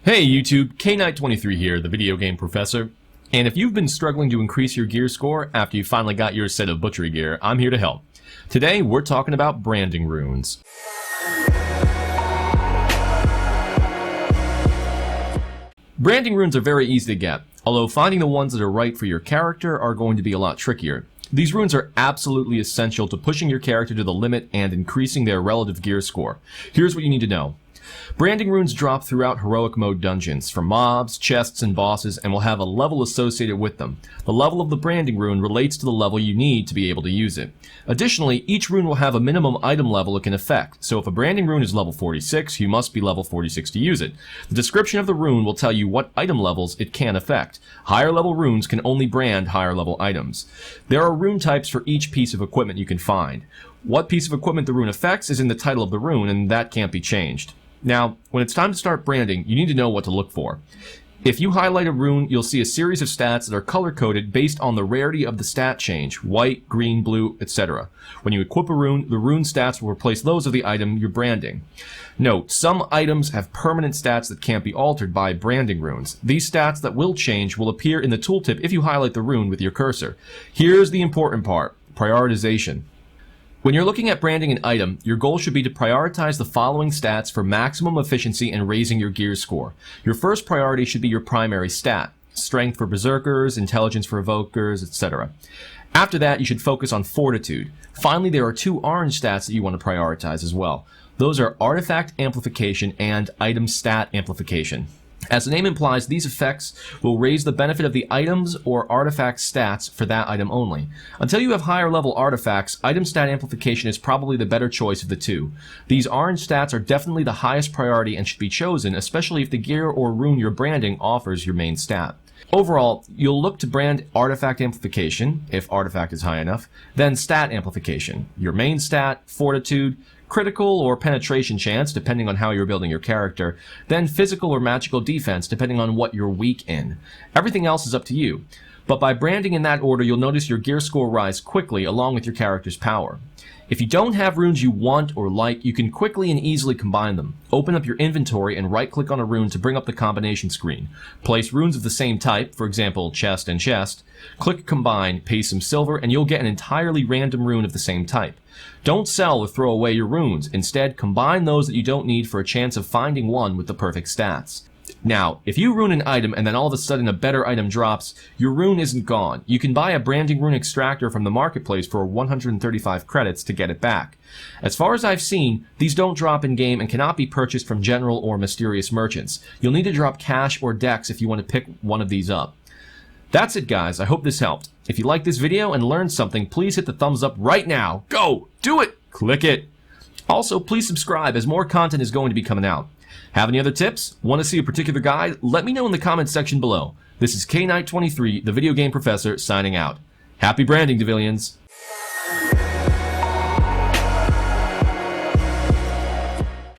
Hey YouTube, K-Knight23 here, the video game professor. And if you've been struggling to increase your gear score after you finally got your set of butchery gear, I'm here to help. Today, we're talking about branding runes. Branding runes are very easy to get, although finding the ones that are right for your character are going to be a lot trickier. These runes are absolutely essential to pushing your character to the limit and increasing their relative gear score. Here's what you need to know. Branding runes drop throughout heroic mode dungeons, from mobs, chests, and bosses, and will have a level associated with them. The level of the branding rune relates to the level you need to be able to use it. Additionally, each rune will have a minimum item level it can affect, so if a branding rune is level 46, you must be level 46 to use it. The description of the rune will tell you what item levels it can affect. Higher level runes can only brand higher level items. There are rune types for each piece of equipment you can find. What piece of equipment the rune affects is in the title of the rune, and that can't be changed. Now, when it's time to start branding, you need to know what to look for. If you highlight a rune, you'll see a series of stats that are color-coded based on the rarity of the stat change, white, green, blue, etc. When you equip a rune, the rune stats will replace those of the item you're branding. Note, some items have permanent stats that can't be altered by branding runes. These stats that will change will appear in the tooltip if you highlight the rune with your cursor. Here's the important part, prioritization. When you're looking at branding an item, your goal should be to prioritize the following stats for maximum efficiency and raising your gear score. Your first priority should be your primary stat, strength for berserkers, intelligence for evokers, etc. After that, you should focus on fortitude. Finally, there are two orange stats that you want to prioritize as well. Those are artifact amplification and item stat amplification. As the name implies, these effects will raise the benefit of the items or artifact stats for that item only. Until you have higher level artifacts, item stat amplification is probably the better choice of the two. These orange stats are definitely the highest priority and should be chosen, especially if the gear or rune you're branding offers your main stat. Overall, you'll look to brand artifact amplification, if artifact is high enough, then stat amplification, your main stat, fortitude, critical or penetration chance, depending on how you're building your character, then physical or magical defense, depending on what you're weak in. Everything else is up to you, but by branding in that order, you'll notice your gear score rise quickly along with your character's power. If you don't have runes you want or like, you can quickly and easily combine them. Open up your inventory and right-click on a rune to bring up the combination screen. Place runes of the same type, for example, chest and chest. Click Combine, pay some silver, and you'll get an entirely random rune of the same type. Don't sell or throw away your runes. Instead, combine those that you don't need for a chance of finding one with the perfect stats. Now, if you rune an item and then all of a sudden a better item drops, your rune isn't gone. You can buy a branding rune extractor from the marketplace for 135 credits to get it back. As far as I've seen, these don't drop in-game and cannot be purchased from general or mysterious merchants. You'll need to drop cash or dex if you want to pick one of these up. That's it, guys. I hope this helped. If you liked this video and learned something, please hit the thumbs up right now. Go! Do it! Click it! Also, please subscribe as more content is going to be coming out. Have any other tips? Want to see a particular guide? Let me know in the comments section below. This is K-Knight23, the video game professor, signing out. Happy branding, Devilians!